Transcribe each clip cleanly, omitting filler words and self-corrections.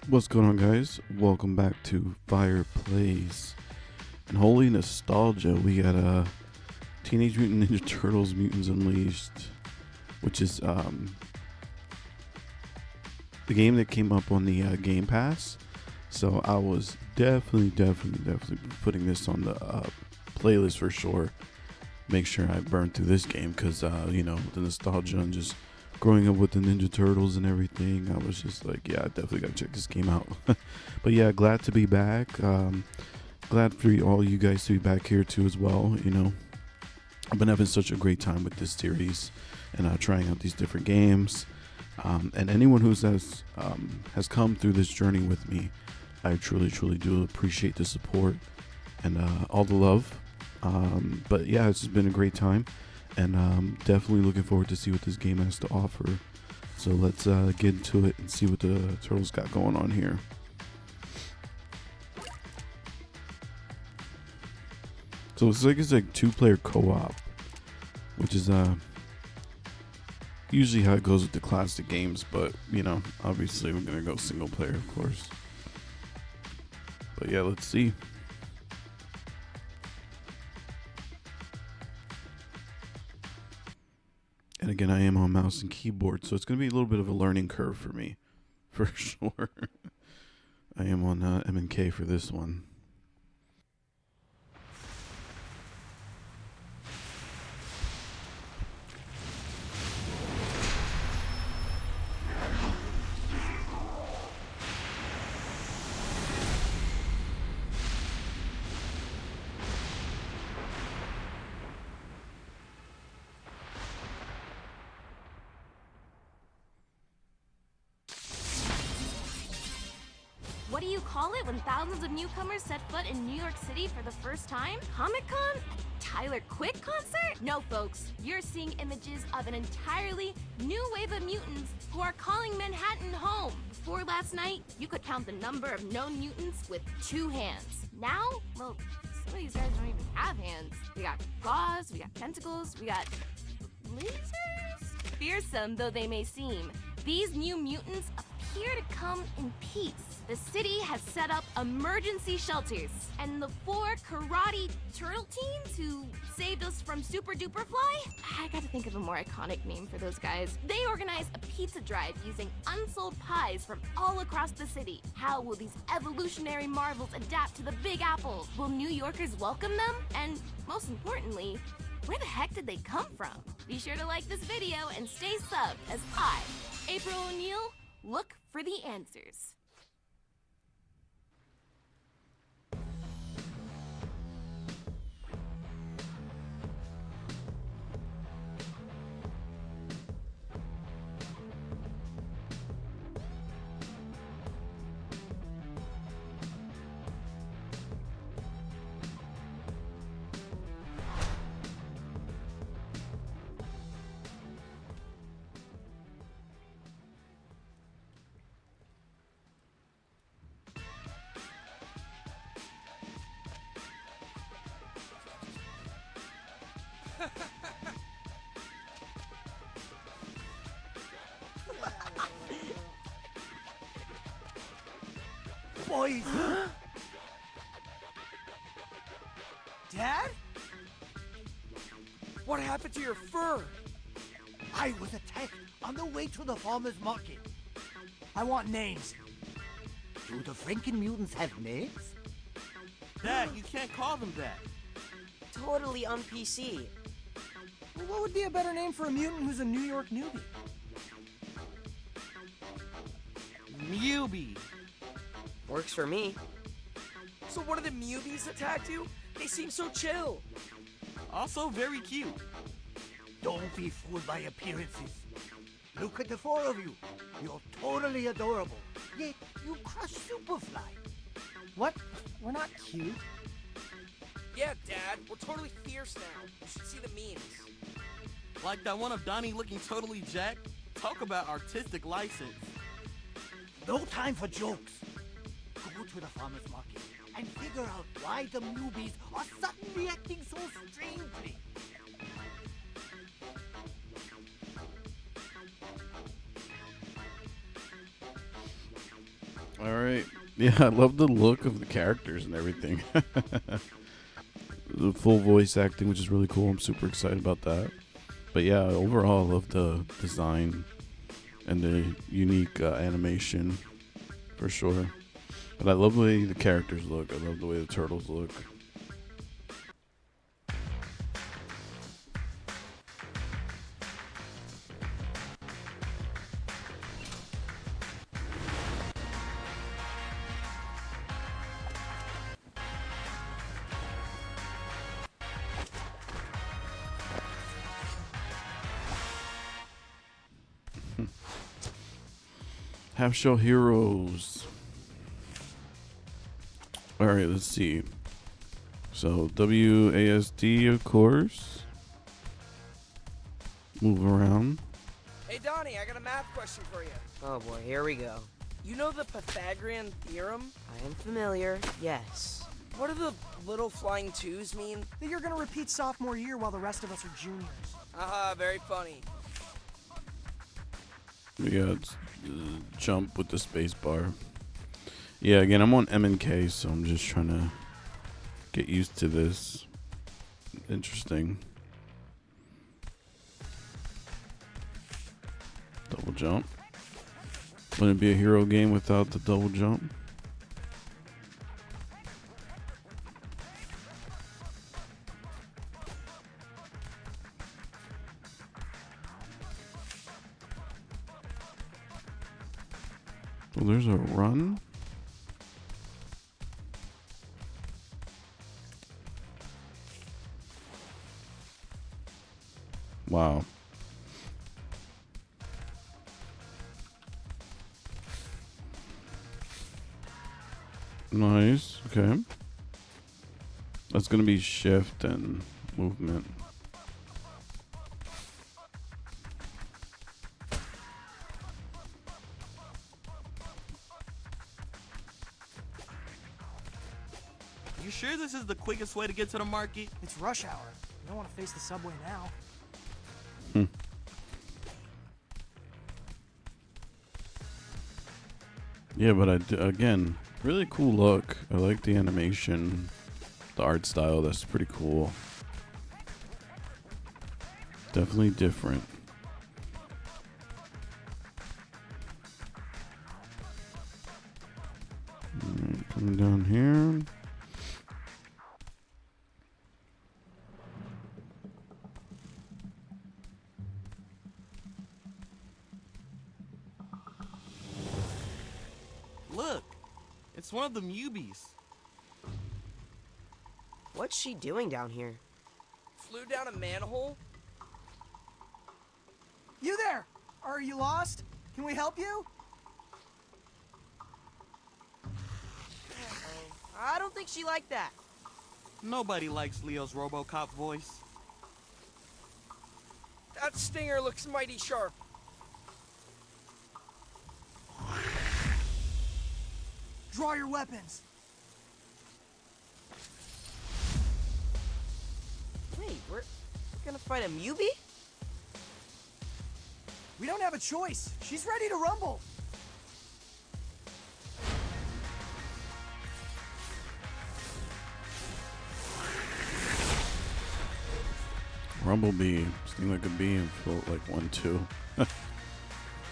What's going on, guys? Welcome back to FIREPLACE. And holy nostalgia, we got Teenage Mutant Ninja Turtles Mutants Unleashed, which is the game that came up on the Game Pass. So I was definitely putting this on the playlist for sure. Make sure I burn through this game because, the nostalgia and just growing up with the Ninja Turtles and everything, I was just like, yeah, I definitely got to check this game out. But yeah, glad to be back. Glad for all you guys to be back here too as well. I've been having such a great time with this series and trying out these different games. And anyone who has come through this journey with me, I truly do appreciate the support and all the love. But yeah, it's just been a great time. And definitely looking forward to see what this game has to offer. So let's get into it and see what the Turtles got going on here. So it's like 2-player co-op, which is usually how it goes with the classic games. But obviously we're gonna go single player, of course. But yeah, let's see. And again, I am on mouse and keyboard, so it's going to be a little bit of a learning curve for me, for sure. I am on M&K for this one. What do you call it when thousands of newcomers set foot in New York City for the first time? Comic-Con? A Tyler Quick concert? No, folks. You're seeing images of an entirely new wave of mutants who are calling Manhattan home. Before last night, you could count the number of known mutants with 2 hands. Now, well, some of these guys don't even have hands. We got claws, we got tentacles, we got lasers? Fearsome though they may seem, these new mutants appear to come in peace. The city has set up emergency shelters, and the 4 karate turtle teens who saved us from Super Duper Fly? I gotta think of a more iconic name for those guys. They organized a pizza drive using unsold pies from all across the city. How will these evolutionary marvels adapt to the Big Apple? Will New Yorkers welcome them? And most importantly, where the heck did they come from? Be sure to like this video and stay subbed as I, April O'Neil, look for the answers. Boys! Dad? What happened to your fur? I was attacked on the way to the farmer's market. I want names. Do the Franken mutants have names? Dad, you can't call them that. Totally on PC. Well, what would be a better name for a mutant who's a New York newbie? Newbie. Works for me. So one of the newbies attacked you? They seem so chill. Also very cute. Don't be fooled by appearances. Look at the 4 of you. You're totally adorable. Yet you crush Superfly. What? We're not cute. Yeah, Dad, we're totally fierce now. You should see the memes. Like that one of Donnie looking totally jacked? Talk about artistic license. No time for jokes. Go to the farmer's market and figure out why the newbies are suddenly acting so strangely. All right. Yeah, I love the look of the characters and everything. The full voice acting, which is really cool. I'm super excited about that. But yeah, overall, I love the design and the unique animation for sure. But I love the way the characters look. I love the way the turtles look. Half Shell Heroes. Alright, let's see. So, WASD, of course. Move around. Hey Donnie, I got a math question for you. Oh boy, here we go. You know the Pythagorean theorem? I am familiar, yes. What do the little flying twos mean? That you're gonna repeat sophomore year while the rest of us are juniors. Haha, very funny. We got jump with the space bar. Yeah, again, I'm on M and K, so I'm just trying to get used to this. Interesting. Double jump. Wouldn't it be a hero game without the double jump? Well, there's a run. Wow. Nice. Okay. That's going to be shift and movement. You sure this is the quickest way to get to the market? It's rush hour. You don't want to face the subway now. Yeah, but again, really cool look. I like the animation, the art style. That's pretty cool. Definitely different. Alright, coming down here. Look, it's one of the Mubies. What's she doing down here? Flew down a manhole? You there! Are you lost? Can we help you? I don't think she liked that. Nobody likes Leo's RoboCop voice. That stinger looks mighty sharp. Draw your weapons. Wait, we're gonna fight a Mubie? We don't have a choice. She's ready to rumble. Rumblebee, sting like a bee and float like one too.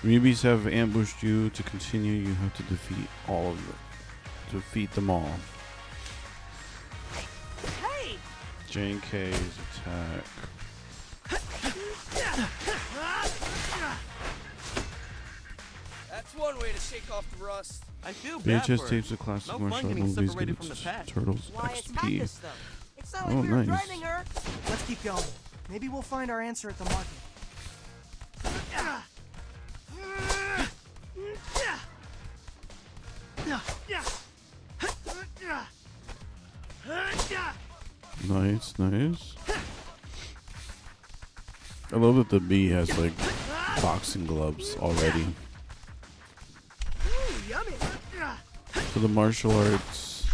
Mubies have ambushed you. To continue, you have to defeat all of them. Defeat them all. Hey! J&K's attack. That's one way to shake off the rust. I feel bad for VHS her. tapes of classic No martial fun art getting movies. separated Give from its the pack. Turtles Why attack XP. us though? It's not Oh, like we were nice. threatening her. Let's keep going. Maybe we'll find our answer at the market. Nice, nice. I love that the bee has like boxing gloves already. Ooh, yummy! So the martial arts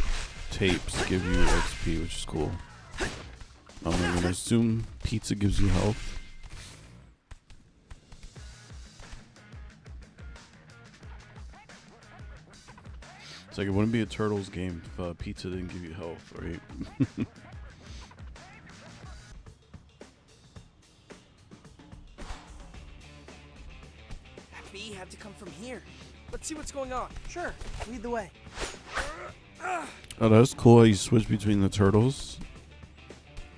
tapes give you XP, which is cool. I'm gonna assume pizza gives you health. It's like it wouldn't be a Turtles game if pizza didn't give you health, right? That bee had to come from here. Let's see what's going on. Sure, lead the way. Oh, that's cool how you switch between the turtles.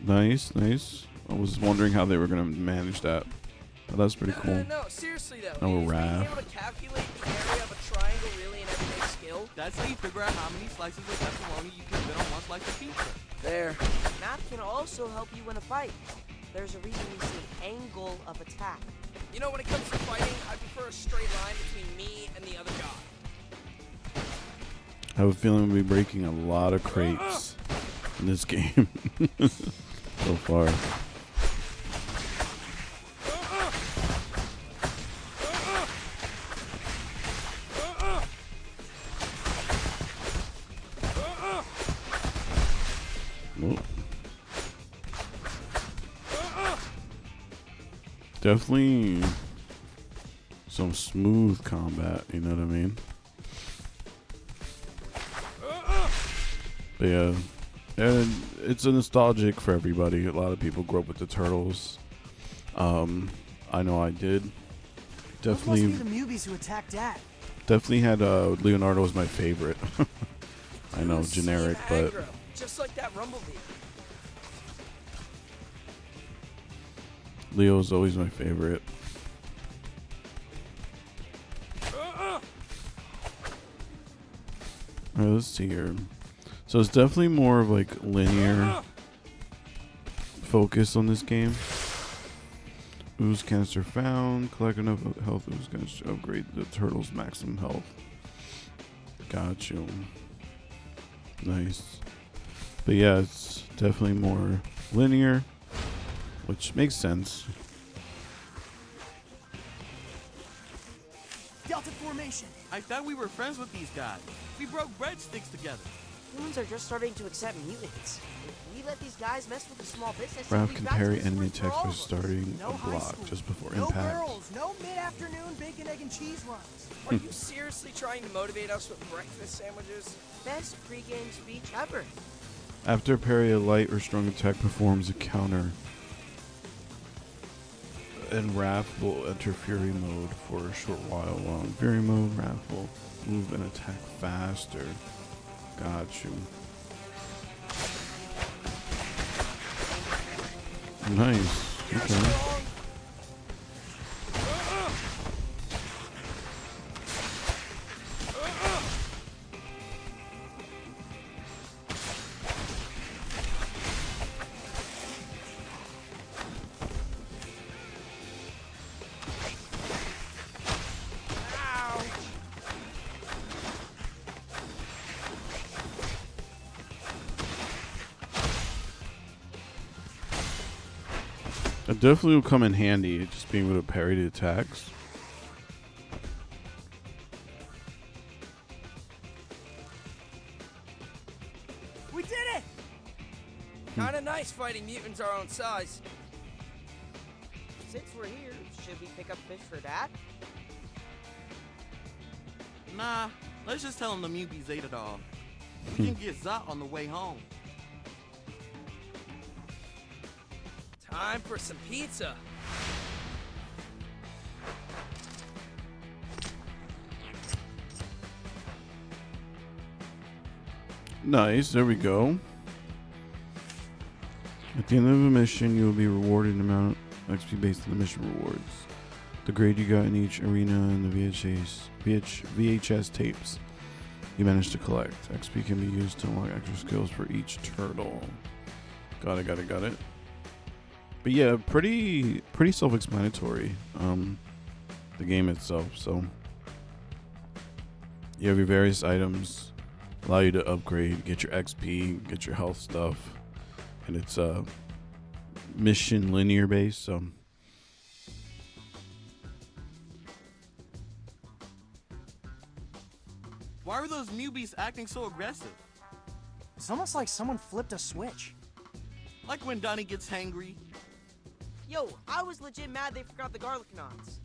Nice, nice. I was wondering how they were going to manage that. But that's pretty cool. No, seriously though. Oh, is being Raph. able to calculate the area of a triangle really an everyday skill? That's how you figure out how many slices of pepperoni you can fit on one slice of pizza. There. Math can also help you win a fight. There's a reason we say angle of attack. You know, when it comes to fighting, I prefer a straight line between me and the other guy. I have a feeling we'll be breaking a lot of crates in this game so far. Whoa. Definitely some smooth combat, you know what I mean? But yeah, and it's a nostalgic for everybody. A lot of people grew up with the Turtles. I know I did. Those Definitely, must be the Mubies who attacked Dad. definitely had Leonardo was my favorite. I know, generic, Same but aggro, just like that Rumblebee. Leo's always my favorite. Alright, let's see here. So it's definitely more of like linear focus on this game. Ooze canister found. Collect enough health ooze canister to upgrade the turtle's maximum health. Got you. Nice. But yeah, it's definitely more linear, which makes sense. Delta formation. I thought we were friends with these guys. We broke breadsticks together. Humans are just starting to accept mutants. If we let these guys mess with the small business, Raph we've can got to parry this enemy work for attacks all by of us. starting No a high block school. just before No impact. girls. No mid-afternoon bacon, egg, and cheese runs. Are you seriously trying to motivate us with breakfast sandwiches? Best pregame speech ever. After parry, a light or strong attack performs a counter. And Raph will enter Fury mode for a short while. While in Fury mode, Raph will move and attack faster. Got you. Nice. Okay. It definitely will come in handy, just being able to parry the attacks. We did it! Kinda nice fighting mutants our own size. Since we're here, should we pick up fish for Dad? Nah, let's just tell them the Mubies ate it all. We can get Zot on the way home. Time for some pizza. Nice, there we go. At the end of a mission, you will be rewarded an amount of XP based on the mission rewards. The grade you got in each arena and the VHS tapes you managed to collect. XP can be used to unlock extra skills for each turtle. Got it. But yeah, pretty self-explanatory. The game itself. So you have your various items, allow you to upgrade, get your XP, get your health stuff, and it's mission linear based. So Why were those Mubies acting so aggressive? It's almost like someone flipped a switch. Like when Donnie gets hangry. Yo, I was legit mad they forgot the garlic knots.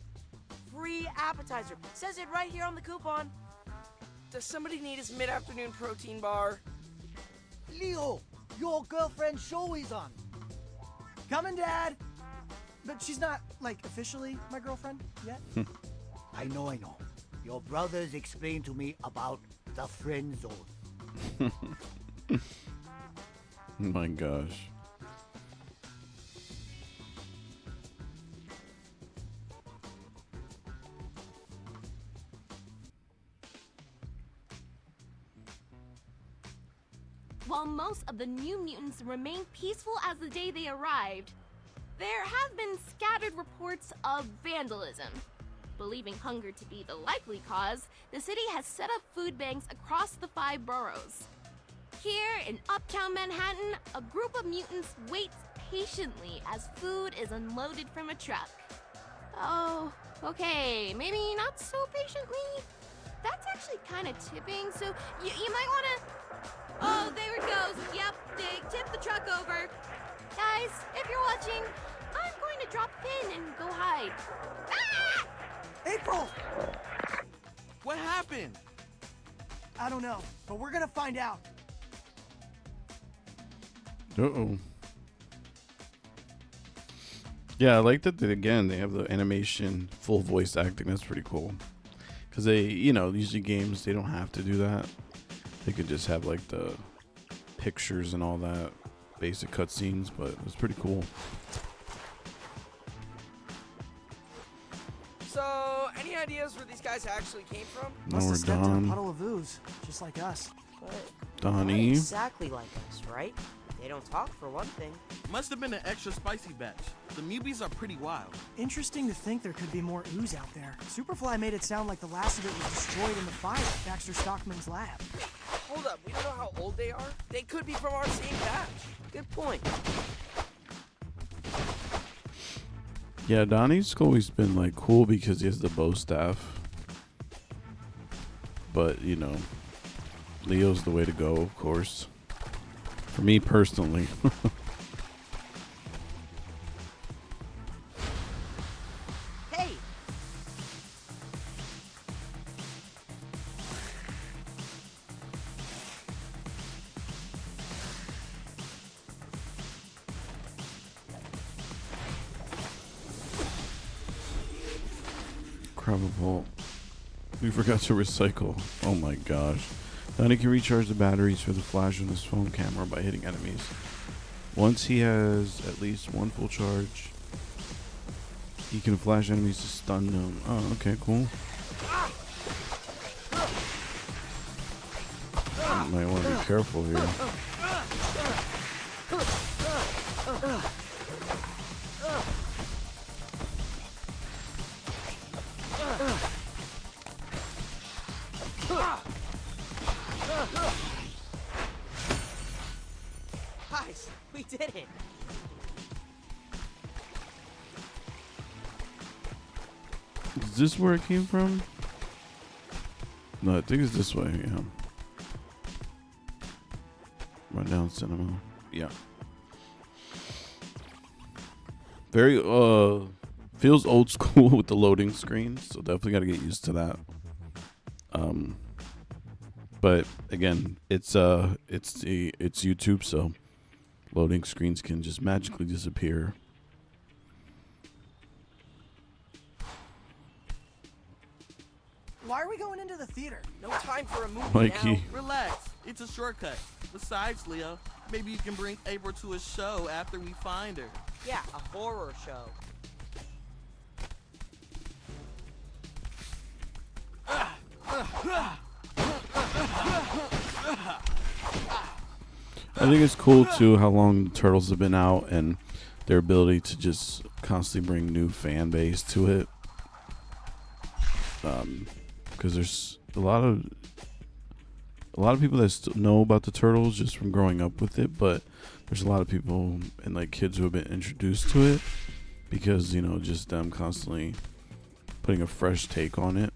Free appetizer. Says it right here on the coupon. does somebody need his mid-afternoon protein bar? Leo, your girlfriend's show is on. Coming, Dad. But she's not, like, officially my girlfriend yet. I know. Your brothers explained to me about the friend zone. My gosh. While most of the New Mutants remain peaceful as the day they arrived, there have been scattered reports of vandalism. Believing hunger to be the likely cause, the city has set up food banks across the 5 boroughs. Here in uptown Manhattan, a group of mutants waits patiently as food is unloaded from a truck. Oh, okay, maybe not so patiently? That's actually kind of tipping, so you might want to... Oh, there it goes. Yep, they tipped the truck over. Guys, if you're watching, I'm going to drop a pin and go hide. Ah! April! What happened? I don't know, but we're gonna find out. Uh-oh. Yeah, I like that they have the animation, full voice acting. That's pretty cool. Because they, usually games, they don't have to do that. They could just have like the pictures and all that, basic cutscenes, but it's pretty cool. So, any ideas where these guys actually came from? Now Must we're have stepped in a done. puddle of ooze, just like us. But Donnie. not exactly like us, right? They don't talk for one thing. Must have been an extra spicy batch. The Mubies are pretty wild. Interesting to think there could be more ooze out there. Superfly made it sound like the last of it was destroyed in the fire at Baxter Stockman's lab. Hold up, we don't know how old they are? They could be from our same batch. Good point. Yeah, Donnie's always been like cool because he has the bow staff. But, Leo's the way to go, of course. For me personally. Hey! Vault. We forgot to recycle. Oh my gosh. Donnie can recharge the batteries for the flash on his phone camera by hitting enemies. Once he has at least one full charge, he can flash enemies to stun them. Oh, okay, cool. Might want to be careful here. Guys, we did it! Is this where it came from? No, I think it's this way, yeah. Run down cinema. Yeah. Very, feels old school with the loading screen, so definitely gotta get used to that. But again, it's YouTube, so loading screens can just magically disappear. Why are we going into the theater? No time for a movie Mikey. now. Relax, it's a shortcut. Besides, Leo, maybe you can bring April to a show after we find her. Yeah, a horror show. I think it's cool too how long the Turtles have been out and their ability to just constantly bring new fan base to it. Because there's a lot of people that know about the Turtles just from growing up with it, but there's a lot of people and like kids who have been introduced to it because just them constantly putting a fresh take on it,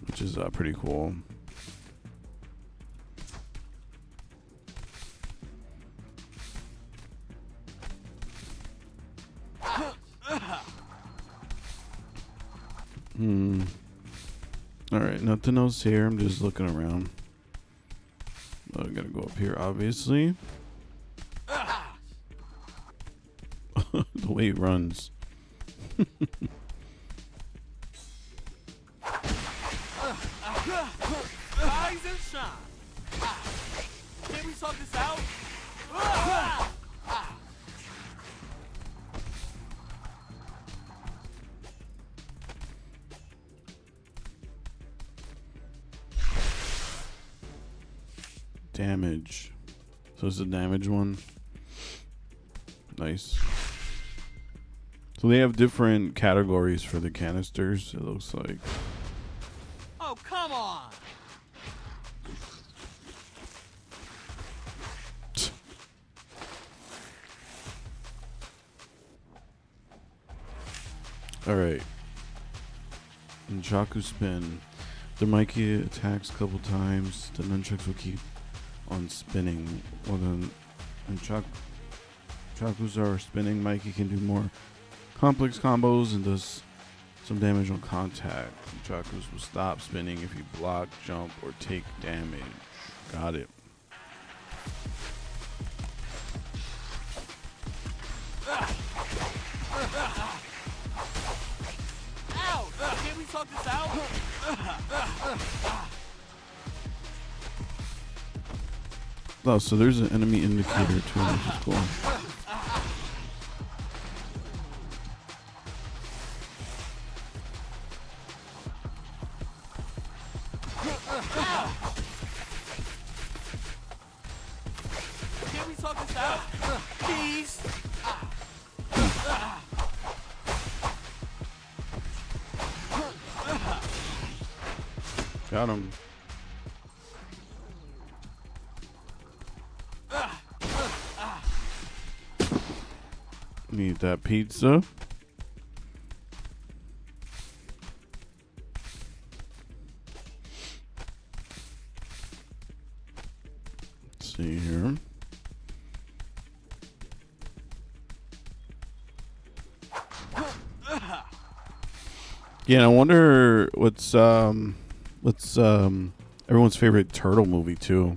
which is pretty cool. All right, now Nothing else here. I'm just looking around. Oh, I gotta go up here, obviously. The way he runs. Rise and shine. Can't we talk this out? Damage. So it's the damage one. Nice. So they have different categories for the canisters, it looks like. Oh, come on. Alright. In Chaku spin, the Mikey attacks a couple times. The nunchucks will keep on spinning. While the Chakus are spinning, Mikey can do more complex combos and does some damage on contact. The Chakus will stop spinning if you block, jump, or take damage. Got it. Ow! Can't we talk this out? Oh, so there's an enemy indicator too, which is cool. Can't we talk this out? Please. Got him. Need that pizza. Let's see here. Yeah, I wonder what's everyone's favorite turtle movie too.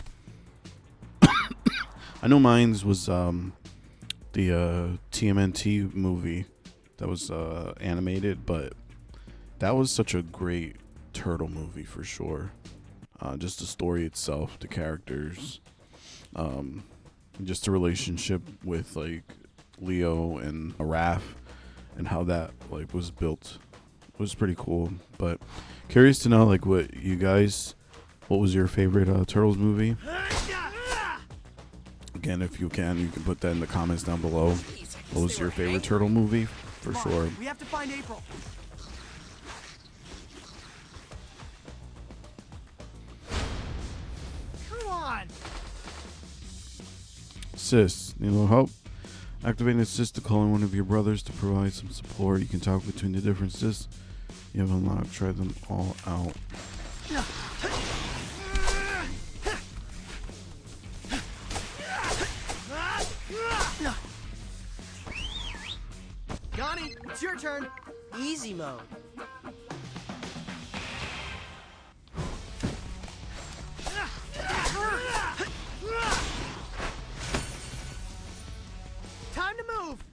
I know mine's was the TMNT movie that was animated, but that was such a great turtle movie for sure. Just the story itself, the characters, just the relationship with like Leo and Raph, and how that like was built was pretty cool. But curious to know like what was your favorite Turtles movie? Again, if you can put that in the comments down below. What was your favorite turtle movie? For Come on, sure. we have to find April. Come on. Sis, need a little help? Activating the sis to call in one of your brothers to provide some support. You can talk between the different sis you have unlocked. Try them all out. Johnny, it's your turn. Easy mode. Time to move.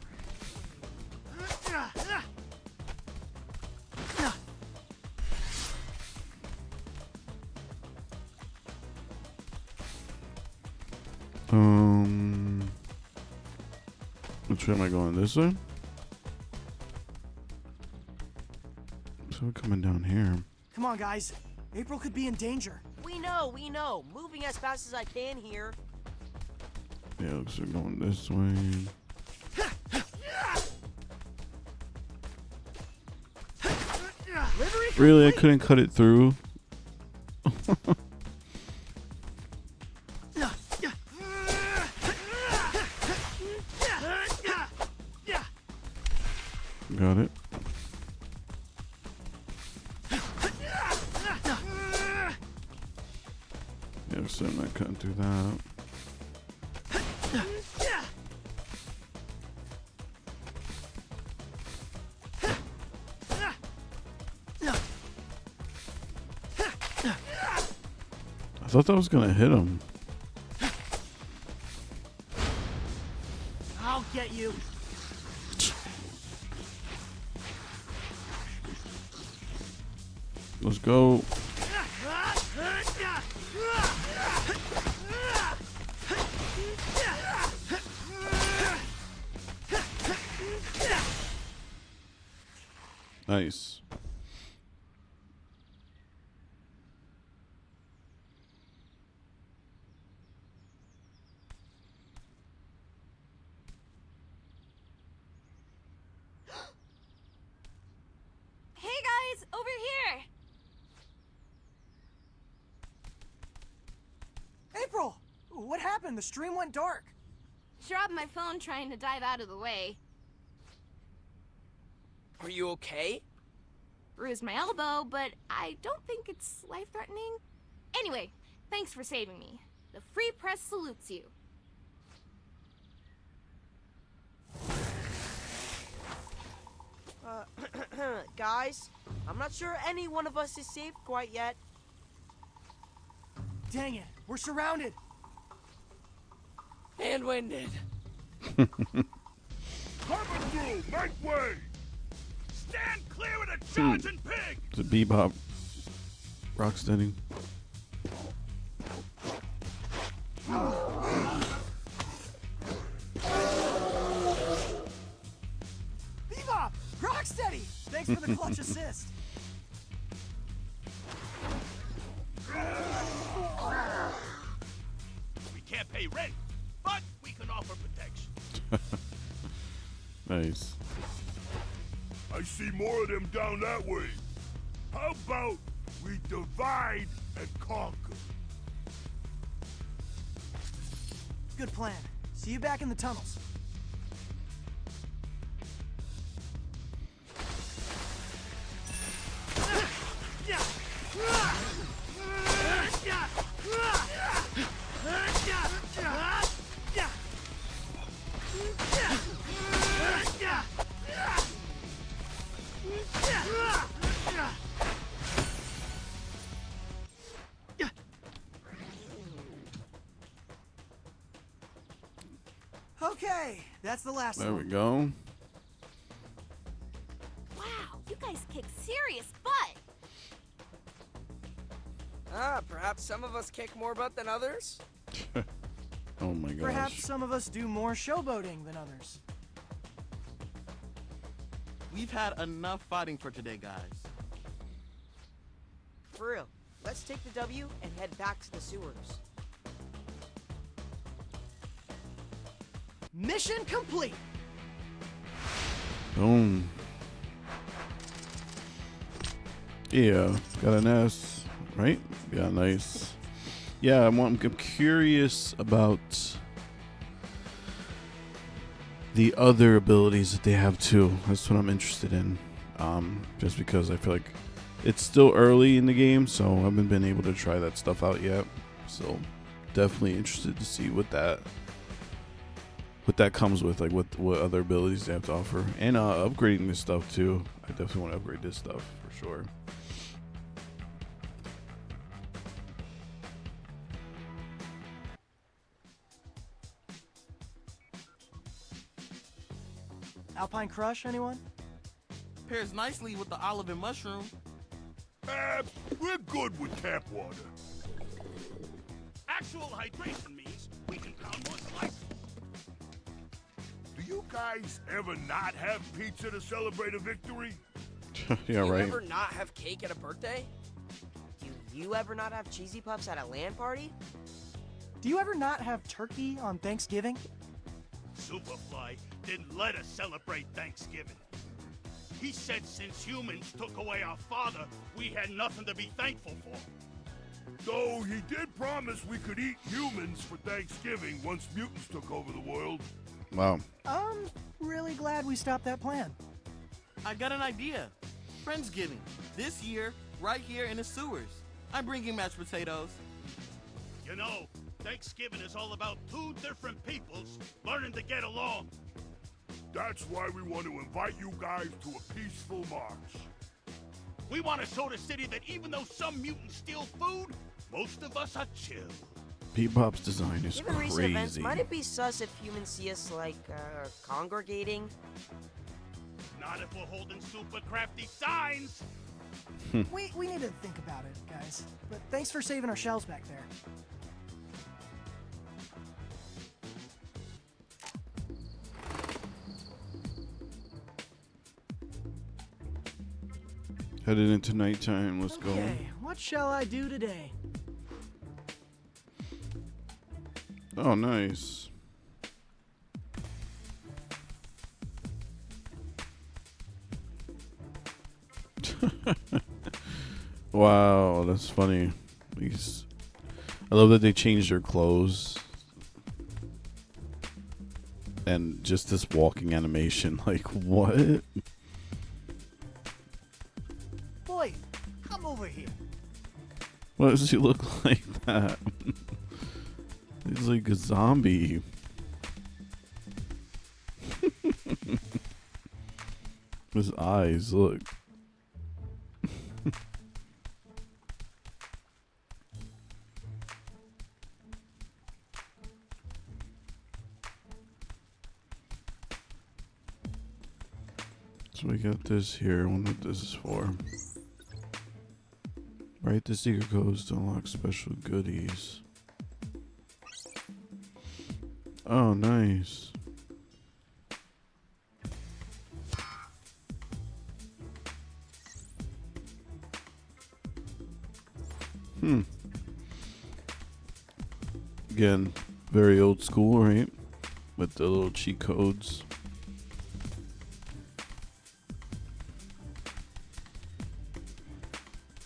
Which way am I going? This way? So we're coming down here. Come on, guys. April could be in danger. We know. Moving as fast as I can here. Yeah, looks like we're going this way. Really? I couldn't cut it through? Got it. Yeah, so I'm not cutting through that. thought that was gonna hit him. I'll get you. Let's go. Nice. Hey guys, over here! April! What happened? The stream went dark. Dropped my phone trying to dive out of the way. Are you okay? Bruised my elbow, but I don't think it's life-threatening. Anyway, thanks for saving me. The Free Press salutes you. Guys, I'm not sure any one of us is safe quite yet. Dang it, we're surrounded. And winded. Cover through, make way! Stand clear of the charging pig! It's a Bebop. Rocksteady. Bebop! Rocksteady! Thanks for the clutch assist. We can't pay rent, but we can offer protection. Nice. I see more of them down that way. How about we divide and conquer? Good plan. See you back in the tunnels. Okay, that's the last There we one. go. Wow, you guys kick serious butt! Perhaps some of us kick more butt than others? Oh my gosh. Perhaps some of us do more showboating than others. We've had enough fighting for today, guys. For real, let's take the W and head back to the sewers. Mission complete! Boom. Yeah, got an S, right? Yeah, nice. Yeah, I'm curious about the other abilities that they have too. That's what I'm interested in. Just because I feel like it's still early in the game, so I haven't been able to try that stuff out yet. So definitely interested to see what that comes with, like what other abilities they have to offer, and upgrading this stuff too. I definitely want to upgrade this stuff for sure. Alpine Crush, anyone? Pairs nicely with the olive and mushroom. We're good with tap water. Actual hydration means we can pound more slices. Do you guys ever not have pizza to celebrate a victory? Yeah, You right. ever not have cake at a birthday? Do you ever not have cheesy puffs at a LAN party? Do you ever not have turkey on Thanksgiving? Superfly didn't let us celebrate Thanksgiving. He said since humans took away our father, we had nothing to be thankful for. Though he did promise we could eat humans for Thanksgiving once mutants took over the world. Wow. I'm really glad we stopped that plan. I got an idea. Friendsgiving. This year, right here in the sewers. I'm bringing mashed potatoes. You know, Thanksgiving is all about two different peoples learning to get along. That's why we want to invite you guys to a peaceful march. We want to show the city that even though some mutants steal food, most of us are chill. Bebop's design is Given recent events, crazy. might it be sus if humans see us, like, congregating? Not if we're holding super crafty signs. We need to think about it, guys. But thanks for saving our shells back there. Headed into nighttime. Let's go. Okay, what shall I do today? Oh, nice. Wow, that's funny. I love that they changed their clothes. And just this walking animation. Like, what? Boy, come over here. Why does he look like that? He's like a zombie. His eyes, look. So we got this here. I wonder what this is for. Write the secret codes to unlock special goodies. Oh, nice. Again, very old school, right? With the little cheat codes.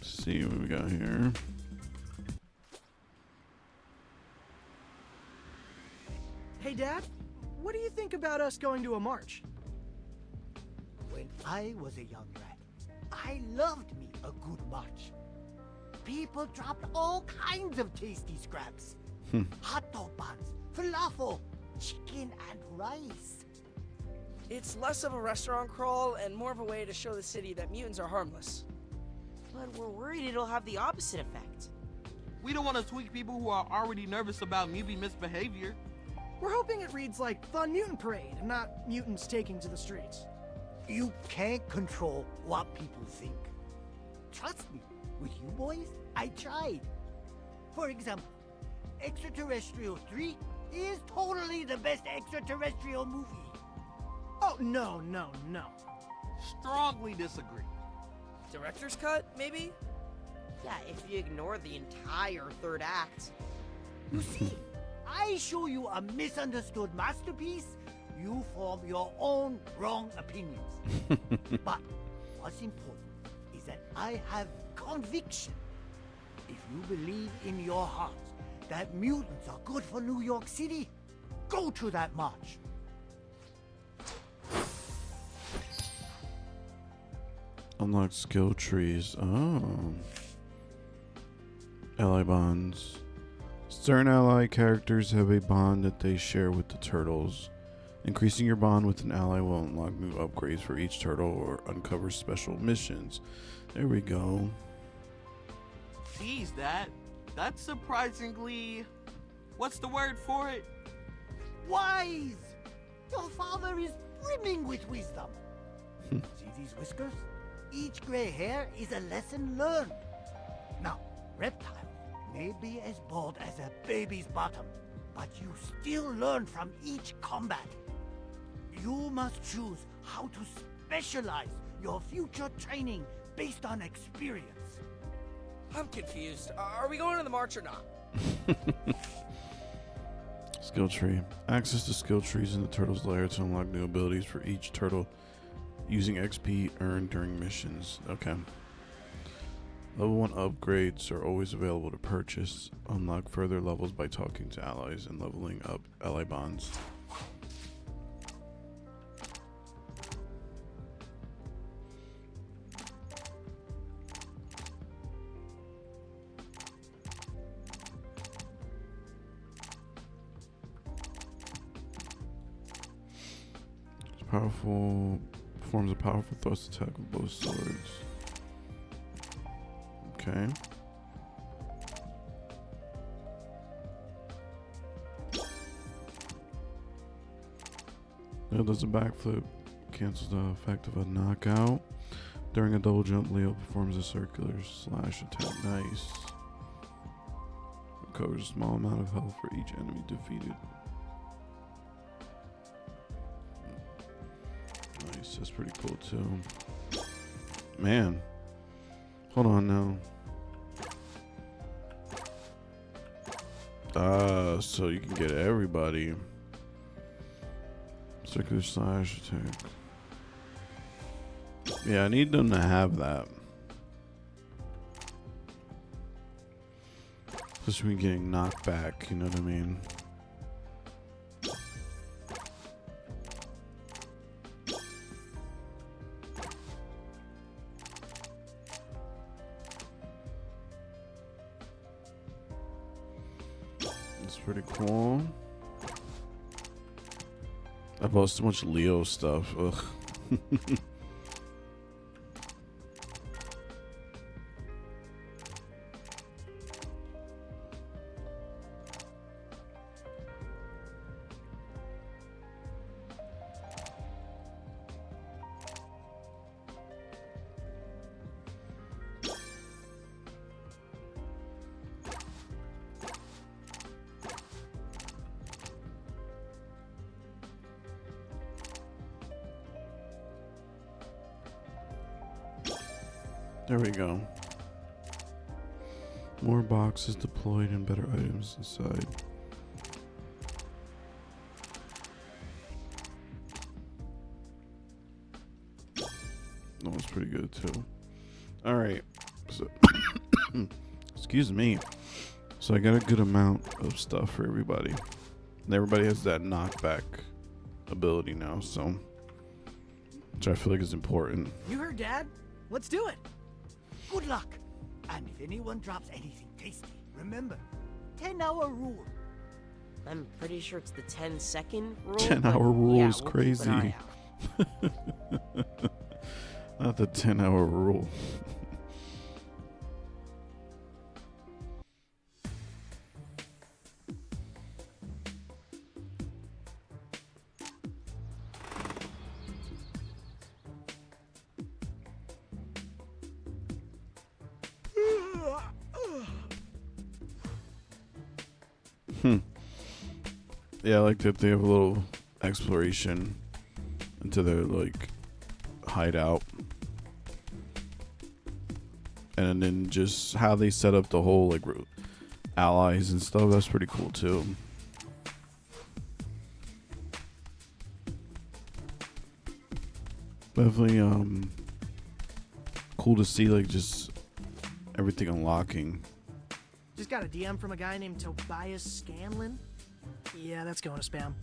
Let's see what we got here. Hey, Dad, what do you think about us going to a march? When I was a young rat, I loved me a good march. People dropped all kinds of tasty scraps. Hot dog buns, falafel, chicken and rice. It's less of a restaurant crawl and more of a way to show the city that mutants are harmless. But we're worried it'll have the opposite effect. We don't want to tweak people who are already nervous about mutant misbehavior. We're hoping it reads like Fun Mutant Parade and not mutants taking to the streets. You can't control what people think. Trust me, with you boys, I tried. For example, Extraterrestrial 3 is totally the best extraterrestrial movie. Oh, no, no, no. Strongly disagree. Director's cut, maybe? Yeah, if you ignore the entire third act. You see, I show you a misunderstood masterpiece, you form your own wrong opinions. But what's important is that I have conviction. If you believe in your heart that mutants are good for New York City, go to that march. Unlock skill trees. Oh. Ally bonds. Certain ally characters have a bond that they share with the turtles. Increasing your bond with an ally will unlock new upgrades for each turtle or uncover special missions. There we go. Geez, that's surprisingly... What's the word for it? Wise! Your father is brimming with wisdom. See these whiskers? Each gray hair is a lesson learned. Now, Reptile may be as bald as a baby's bottom, but you still learn from each combat. You must choose how to specialize your future training based on experience. I'm confused. Are we going to the march or not? Skill tree. Access to skill trees in the turtle's lair to unlock new abilities for each turtle using XP earned during missions. Okay. Level 1 upgrades are always available to purchase. Unlock further levels by talking to allies and leveling up ally bonds. Powerful, performs a powerful thrust attack with both swords. Okay. Leo does a backflip, cancels the effect of a knockout. During a double jump, Leo performs a circular slash attack. Nice. Recovers a small amount of health for each enemy defeated. Nice, that's pretty cool too. Man. Hold on now. So you can get everybody. Circular slash attack. Yeah, I need them to have that. Just when getting knocked back, you know what I mean? It's pretty cool. I bought so much Leo stuff. Ugh. There we go. More boxes deployed and better items inside. That was pretty good too. All right. So, excuse me. So I got a good amount of stuff for everybody. And everybody has that knockback ability now, so which I feel like is important. You heard, Dad? Let's do it. Good luck. And if anyone drops anything tasty, remember, 10-hour rule. I'm pretty sure it's the 10-second rule. 10-hour rule yeah, is we'll crazy. keep an eye out. Not the 10-hour rule. Yeah, I like that they have a little exploration into their like hideout, and then just how they set up the whole like allies and stuff. That's pretty cool too. Definitely cool to see like just everything unlocking. Just got a DM from a guy named Tobias Scanlon. Yeah, that's going to spam.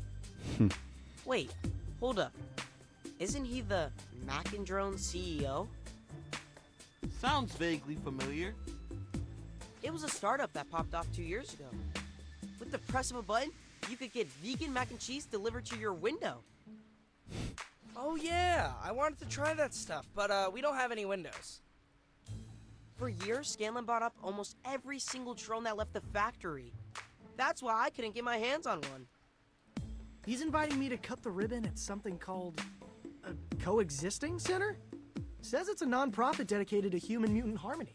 Wait, hold up. Isn't he the Mac and Drone CEO? Sounds vaguely familiar. It was a startup that popped off 2 years ago. With the press of a button, you could get vegan mac and cheese delivered to your window. Oh yeah, I wanted to try that stuff, but we don't have any windows. For years, Scanlon bought up almost every single drone that left the factory. That's why I couldn't get my hands on one. He's inviting me to cut the ribbon at something called a coexisting center? Says it's a non-profit dedicated to human-mutant harmony.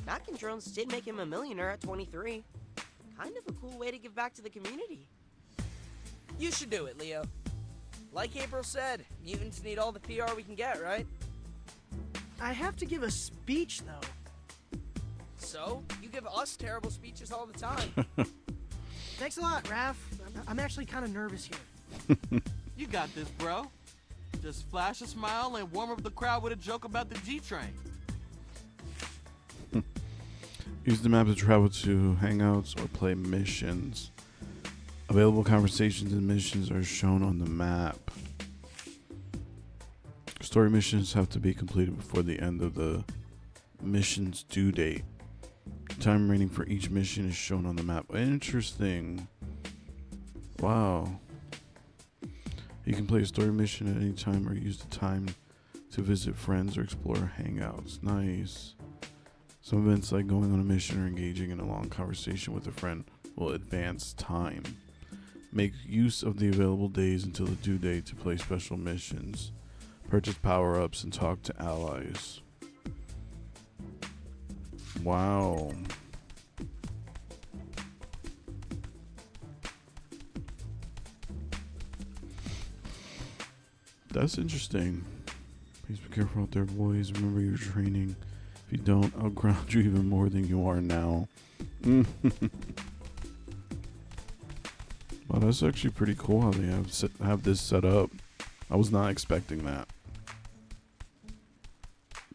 Mac and Drones did make him a millionaire at 23. Kind of a cool way to give back to the community. You should do it, Leo. Like April said, mutants need all the PR we can get, right? I have to give a speech, though. So, you give us terrible speeches all the time. Thanks a lot, Raph. I'm actually kind of nervous here. You got this, bro. Just flash a smile and warm up the crowd with a joke about the G-Train. Use the map to travel to hangouts or play missions. Available conversations and missions are shown on the map. Story missions have to be completed before the end of the mission's due date. Time remaining for each mission is shown on the map. Interesting. Wow. You can play a story mission at any time or use the time to visit friends or explore hangouts. Nice. Some events like going on a mission or engaging in a long conversation with a friend will advance time. Make use of the available days until the due date to play special missions. Purchase power-ups and talk to allies. Wow. That's interesting. Please be careful out there, boys. Remember your training. If you don't, I'll ground you even more than you are now. Wow, that's actually pretty cool how they have this set up. I was not expecting that.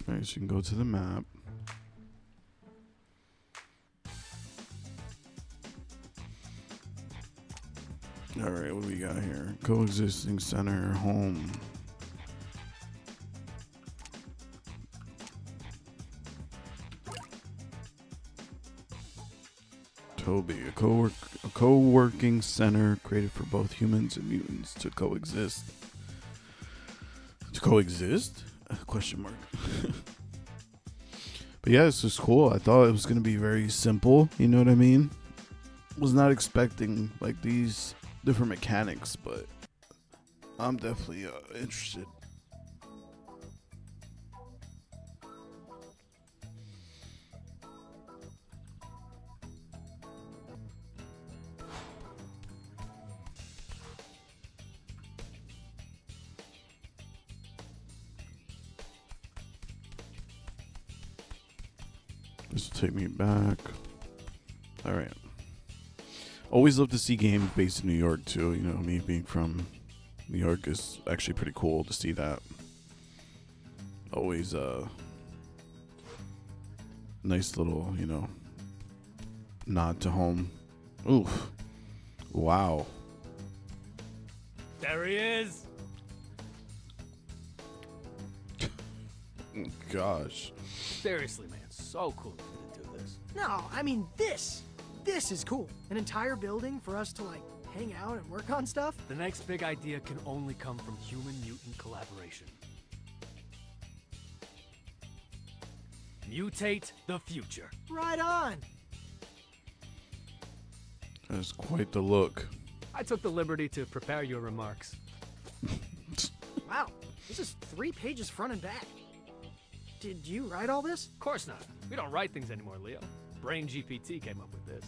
Alright, so you can go to the map. Alright, what do we got here? Coexisting center, home. Toby, a co-working center created for both humans and mutants to coexist. To coexist? Question mark. But yeah, this is cool. I thought it was going to be very simple. You know what I mean? Was not expecting like these different mechanics, but I'm definitely interested. This will take me back. All right. Always love to see games based in New York too. You know, me being from New York is actually pretty cool to see that. Always nice little, you know, nod to home. Oof. Wow. There he is. Gosh. Seriously, man, so cool of you to do this. No, I mean this is cool. An entire building for us to like hang out and work on stuff. The next big idea can only come from human-mutant collaboration. Mutate the future. Right on. That's quite the look. I took the liberty to prepare your remarks. Wow, this is 3 pages front and back. Did you write all this? Of course not. We don't write things anymore, Leo. Brain GPT came up with this.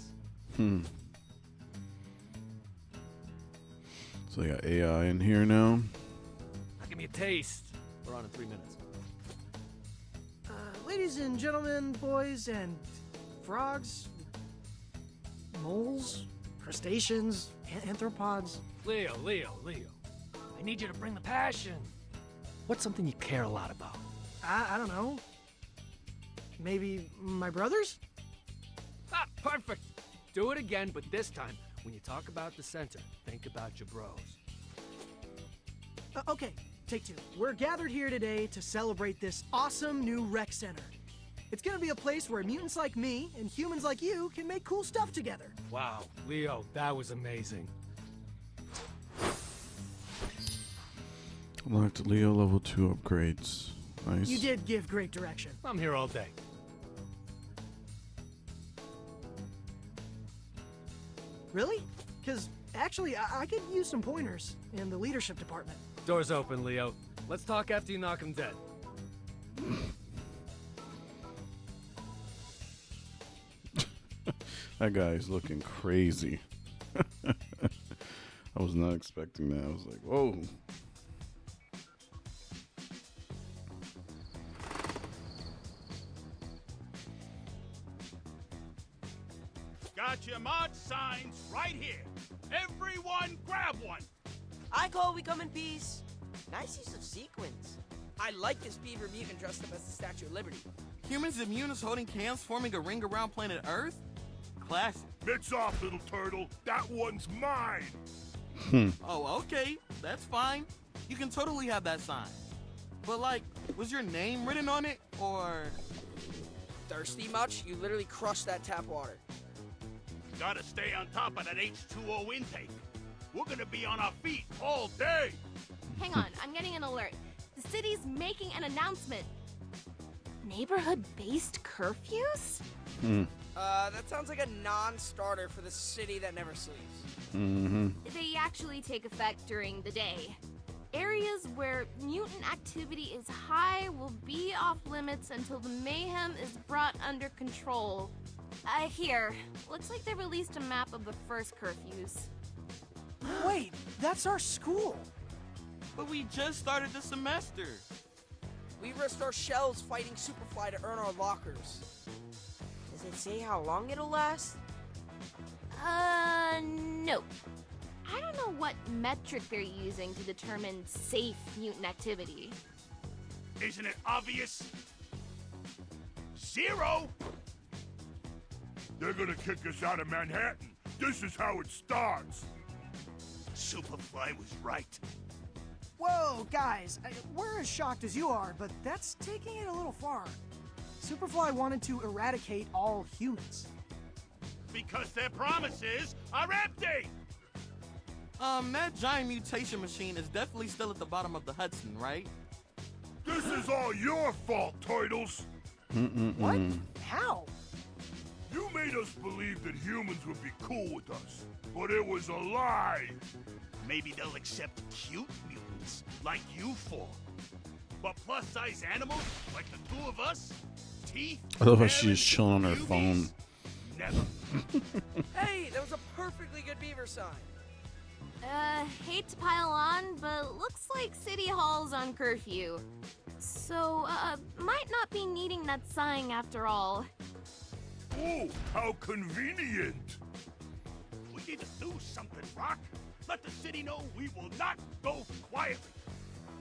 So they got AI in here now. Now give me a taste. We're on in 3 minutes. Ladies and gentlemen, boys and frogs, moles, crustaceans, anthropods. Leo. I need you to bring the passion. What's something you care a lot about? I don't know. Maybe my brothers? Ah, perfect. Do it again, but this time, when you talk about the center, think about your bros. Okay, take 2. We're gathered here today to celebrate this awesome new rec center. It's gonna be a place where mutants like me and humans like you can make cool stuff together. Wow, Leo, that was amazing. Unlocked Leo level 2 upgrades. Nice. You did give great direction. I'm here all day. Really? Because actually, I could use some pointers in the leadership department. Door's open, Leo. Let's talk after you knock him dead. That guy's looking crazy. I was not expecting that. I was like, whoa. Got your mod signs right here. Everyone grab one. I call we come in peace. Nice use of sequins. I like this beaver mutant dressed up as the Statue of Liberty. Humans and mutants holding hands forming a ring around planet Earth? Classic. Mitts off, little turtle. That one's mine. Oh, okay. That's fine. You can totally have that sign. But like, was your name written on it, or... Thirsty much? You literally crushed that tap water. Gotta stay on top of that H2O intake. We're gonna be on our feet all day. Hang on, I'm getting an alert. The city's making an announcement. Neighborhood-based curfews? That sounds like a non-starter for the city that never sleeps. They actually take effect during the day. Areas where mutant activity is high will be off limits until the mayhem is brought under control. Here. Looks like they released a map of the first curfews. Wait, that's our school. But we just started the semester. We risked our shells fighting Superfly to earn our lockers. Does it say how long it'll last? Nope. I don't know what metric they're using to determine safe mutant activity. Isn't it obvious? 0! They're gonna kick us out of Manhattan. This is how it starts. Superfly was right. Whoa, guys, we're as shocked as you are, but that's taking it a little far. Superfly wanted to eradicate all humans. Because their promises are empty! That giant mutation machine is definitely still at the bottom of the Hudson, right? This is all your fault, Turtles! What? How? You made us believe that humans would be cool with us, but it was a lie. Maybe they'll accept cute mutants, like you four. But plus-size animals, like the two of us, teeth... I love how she's chilling on her phone. Never. Hey, that was a perfectly good beaver sign. Hate to pile on, but looks like City Hall's on curfew. So, might not be needing that sign after all. Oh, how convenient! We need to do something, Rock. Let the city know we will not go quietly.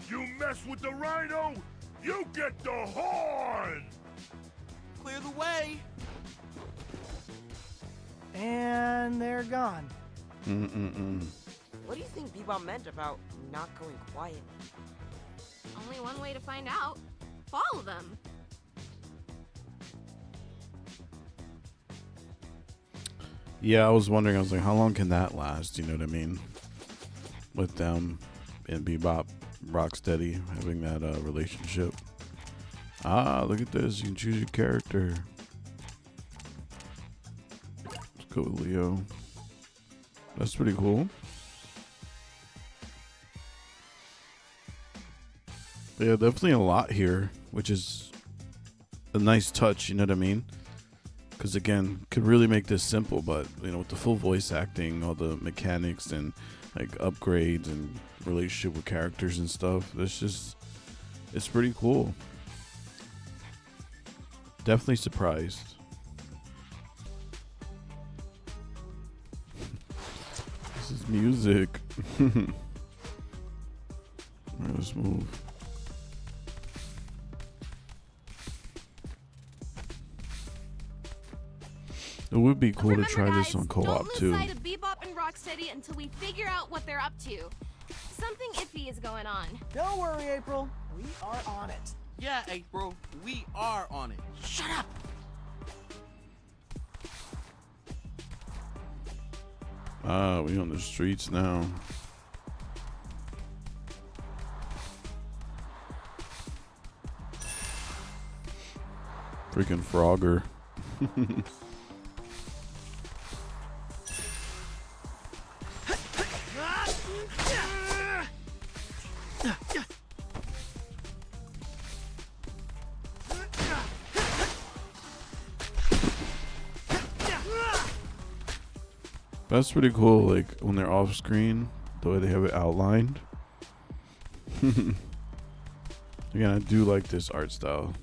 You mess with the Rhino, you get the horn! Clear the way. And they're gone. What do you think Bebop meant about not going quiet? Only one way to find out. Follow them. Yeah, I was wondering. I was like, how long can that last? You know what I mean? With them and Bebop, Rocksteady having that relationship. Ah, look at this. You can choose your character. Let's go with Leo. That's pretty cool. But yeah, definitely a lot here, which is a nice touch. You know what I mean? Because again, could really make this simple, but you know, with the full voice acting, all the mechanics and like upgrades and relationship with characters and stuff, it's pretty cool. Definitely surprised. This is music. Alright, let's move. It would be cool to try this on co-op too. Don't lose sight of Bebop and Rocksteady until we figure out what they're up to. Something iffy is going on. Don't worry, April. We are on it. Yeah, April, we are on it. Shut up! Ah, we on the streets now. Freaking Frogger. That's pretty cool, like when they're off screen, the way they have it outlined. Again, I do like this art style.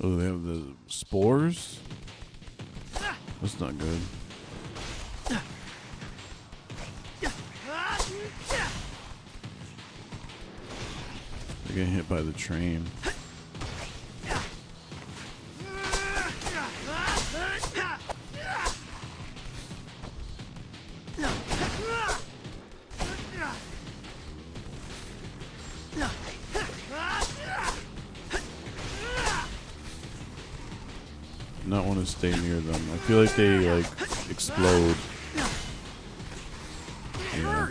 Oh, they have the spores? That's not good. They're getting hit by the train. not want to stay near them. I feel like they like explode. Yeah.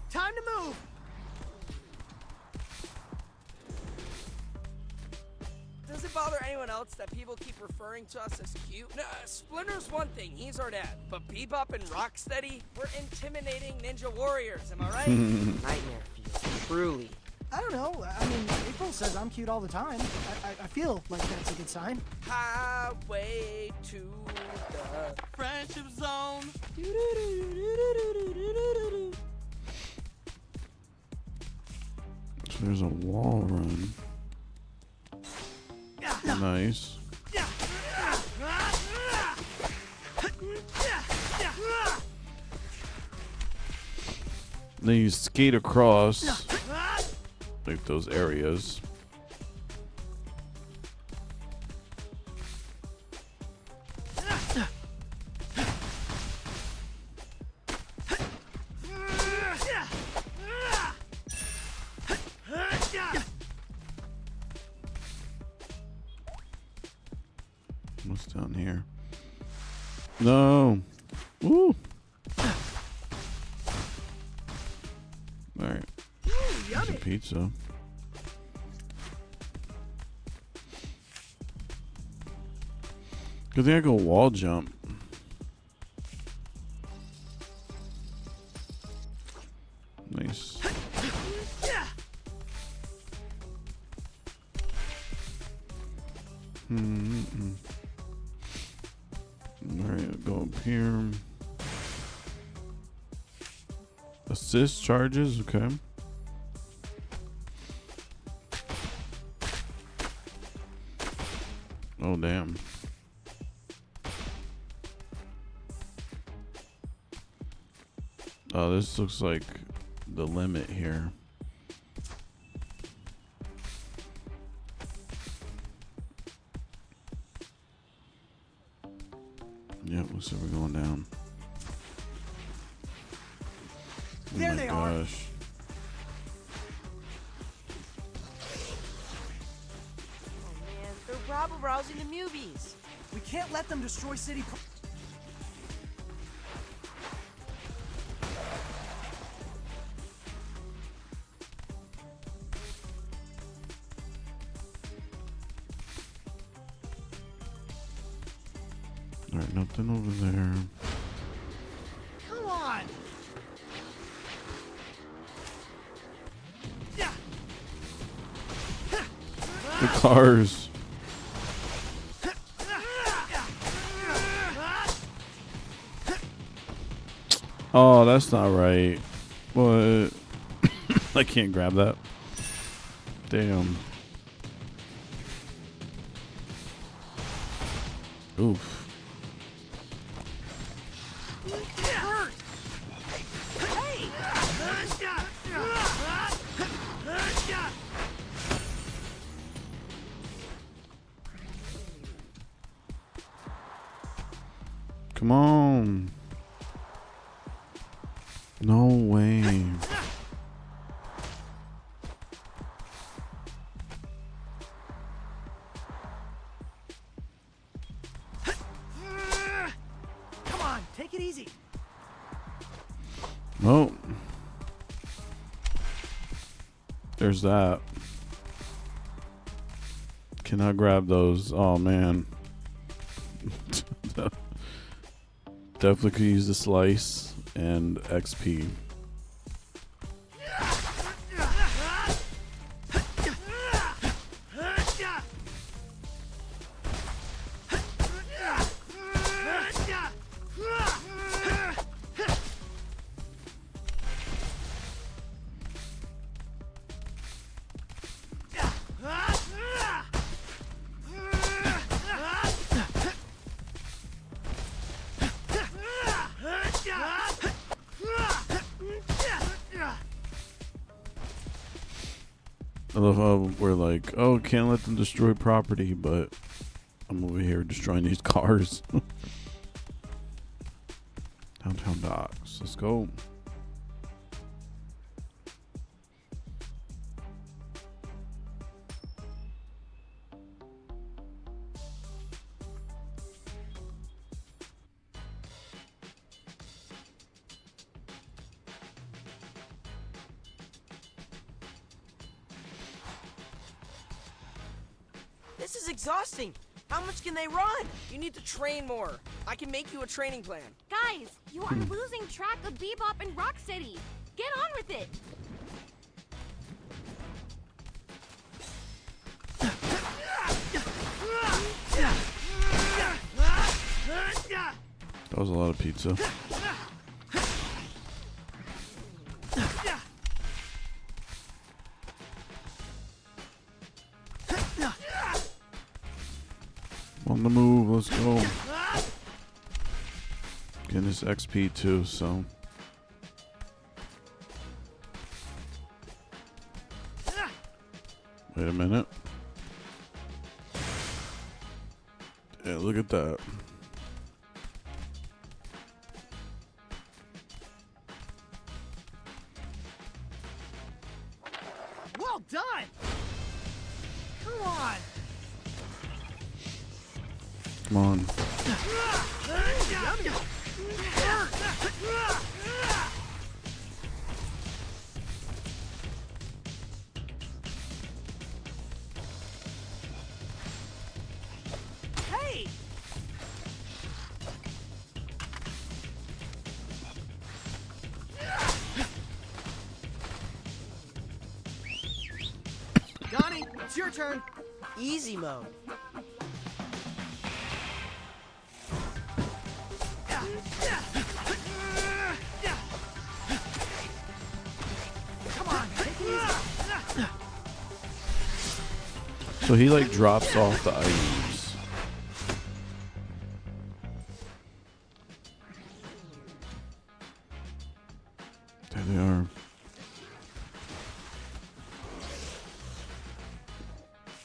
Time to move. Does it bother anyone else that people keep referring to us as cute? No, Splinter's one thing, he's our dad. But Bebop and Rocksteady, we're intimidating ninja warriors, am I right? Nightmare fuel, truly. I don't know. I mean, April says I'm cute all the time. I feel like that's a good sign. Highway to the Friendship zone. So there's a wall run. Nice. Then you skate across like those areas. What's down here? No. Woo. All right. There's a pizza. Good thing I go wall jump. Nice. Alright, go up here. Assist charges, okay. Oh, damn. Oh, this looks like the limit here. Yep, looks like we're going down. There they are. Gosh. Oh man, they're rabble-rousing the newbies. We can't let them destroy city. Alright, nothing over there. Come on. The cars. Oh, that's not right. What? I can't grab that. Damn. Oof. Come on. No way. Come on, take it easy. Oh. There's that. Cannot grab those. Oh, man. Definitely could use the slice and XP. I love how we're like, oh, can't let them destroy property, but I'm over here destroying these cars. Downtown docks. Let's go. This is exhausting. How much can they run? You need to train more. I can make you a training plan. Guys, you are losing track of Bebop and Rocksteady. Get on with it. That was a lot of pizza. On the move, let's go. Getting this XP too, so. Wait a minute. Yeah, look at that. Well done! Come on! Come on. Hey! Donnie, it's your turn. Easy mode. Come on, take it easy. So he like drops off the items. There they are.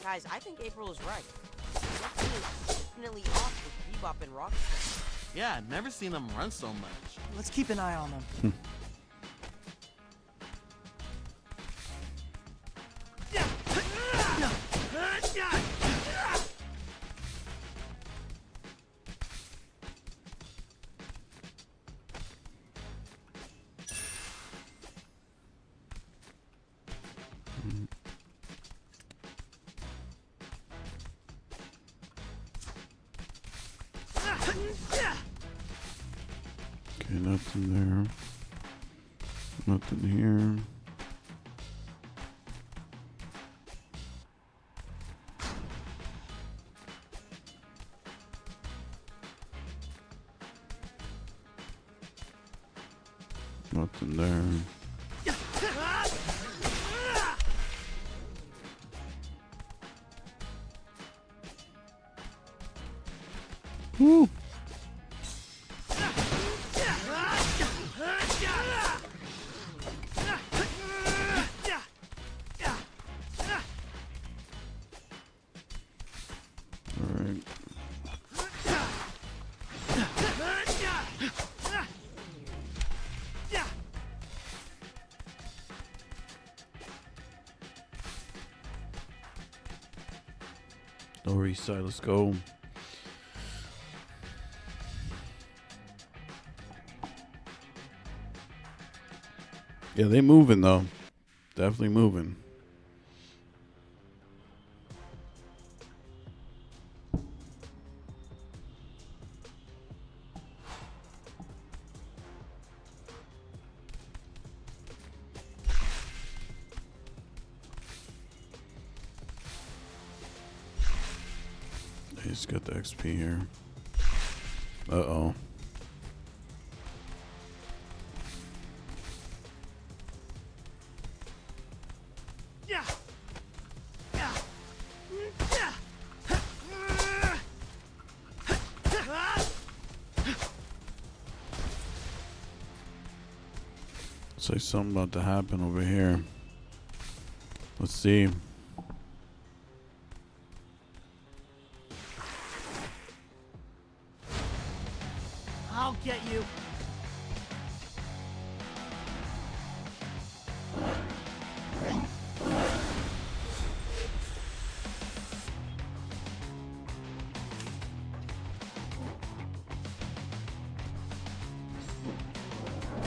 Guys, I think April is right. Something is definitely off with Bebop and Rocksteady. Yeah, never seen them run so much. Let's keep an eye on them. Okay, nothing there. Nothing here. Nothing there. Woo! Alright. Lower East Side, let's go. Yeah, they moving though. Definitely moving. They just got the XP here. Uh-oh. Looks like something about to happen over here. Let's see. I'll get you.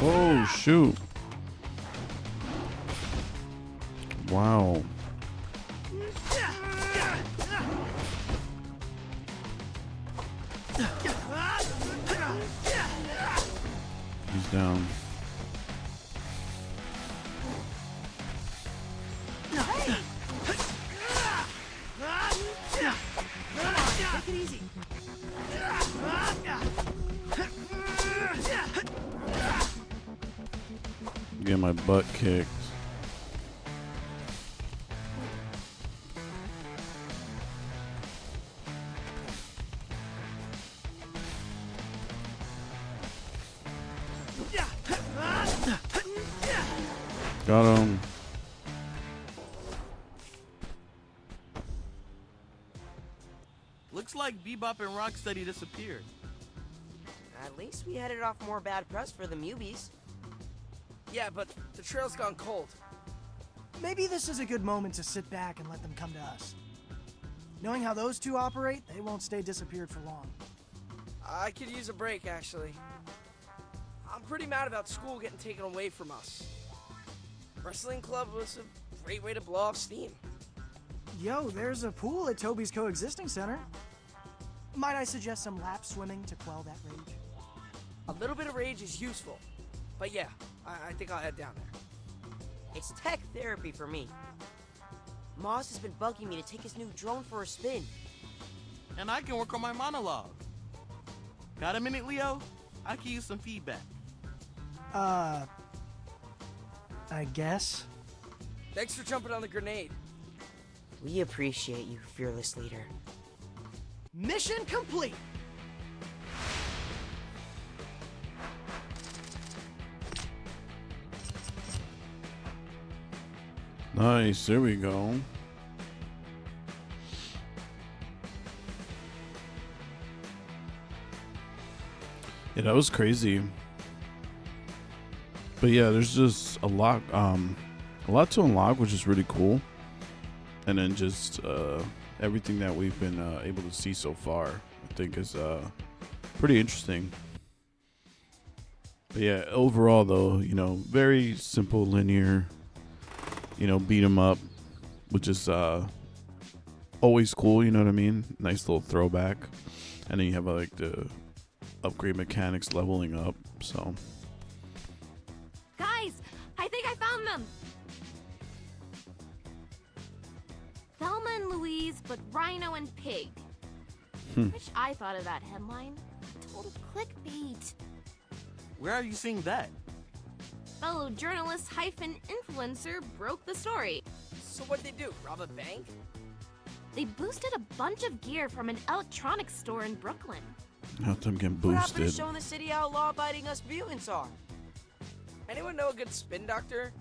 Oh, shoot. Wow. He's down. Take it easy. Get my butt kicked. Got him. Looks like Bebop and Rocksteady disappeared. At least we headed off more bad press for the Mubies. Yeah, but the trail's gone cold. Maybe this is a good moment to sit back and let them come to us. Knowing how those two operate, they won't stay disappeared for long. I could use a break, actually. I'm pretty mad about school getting taken away from us. Wrestling club was a great way to blow off steam. Yo, there's a pool at Toby's coexisting center. Might I suggest some lap swimming to quell that rage? A little bit of rage is useful. But yeah, I think I'll head down there. It's tech therapy for me. Moss has been bugging me to take his new drone for a spin. And I can work on my monologue. Got a minute, Leo? I can use some feedback. I guess. Thanks for jumping on the grenade. We appreciate you, fearless leader. Mission complete! Nice, there we go. Yeah, that was crazy. But yeah, there's just a lot to unlock, which is really cool. And then just everything that we've been able to see so far, I think is pretty interesting. But yeah, overall though, you know, very simple, linear, you know, beat 'em up, which is always cool, you know what I mean? Nice little throwback. And then you have like the upgrade mechanics leveling up, so. Guys, I think I found them! Thelma and Louise, but Rhino and Pig. Wish I thought of that headline. Total clickbait. Where are you seeing that? Fellow journalist hyphen influencer broke the story. So what'd they do, rob a bank? They boosted a bunch of gear from an electronics store in Brooklyn. Help them get What happened to boosted. showing the city how law-abiding us mutants are? Anyone know a good spin doctor?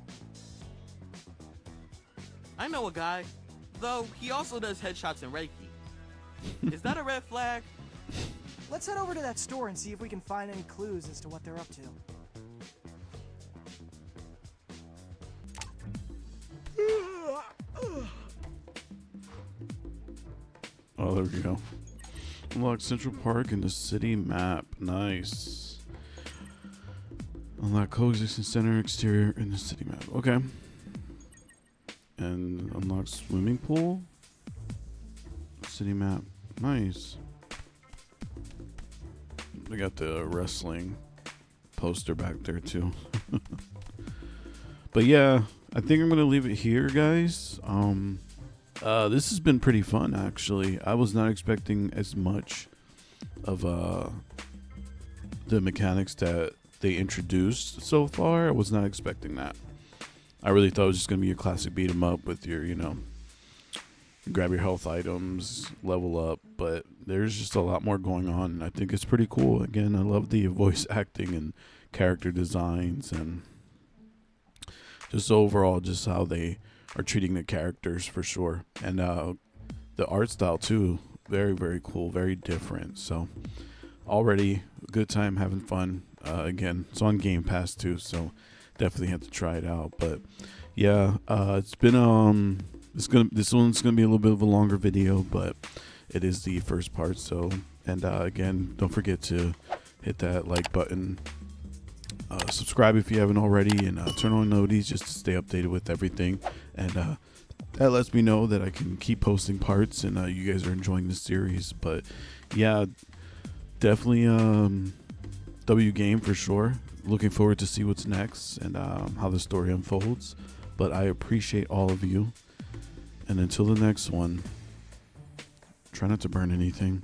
I know a guy, though he also does headshots and Reiki. Is that a red flag? Let's head over to that store and see if we can find any clues as to what they're up to. Oh, there we go. Unlock Central Park in the city map. Nice. Unlock coexisting center exterior in the city map. Okay. And unlock swimming pool. City map. Nice. We got the wrestling poster back there too. But yeah, I think I'm gonna leave it here, guys. This has been pretty fun, actually. I was not expecting as much of the mechanics that they introduced so far. I was not expecting that. I really thought it was just gonna be a classic beat 'em up with your, you know, grab your health items, level up, but there's just a lot more going on, and I think it's pretty cool. Again, I love the voice acting and character designs, and just overall just how they are treating the characters for sure. And the art style too, very, very cool, very different. So already a good time, having fun. Again, it's on Game Pass too, so definitely have to try it out. But yeah, it's been this one's gonna be a little bit of a longer video, but it is the first part. So, and again, don't forget to hit that like button, subscribe if you haven't already, and turn on noties just to stay updated with everything. And that lets me know that I can keep posting parts, and you guys are enjoying the series. But yeah, definitely W game for sure. looking forward to see what's next and how the story unfolds. But I appreciate all of you. And until the next one, try not to burn anything.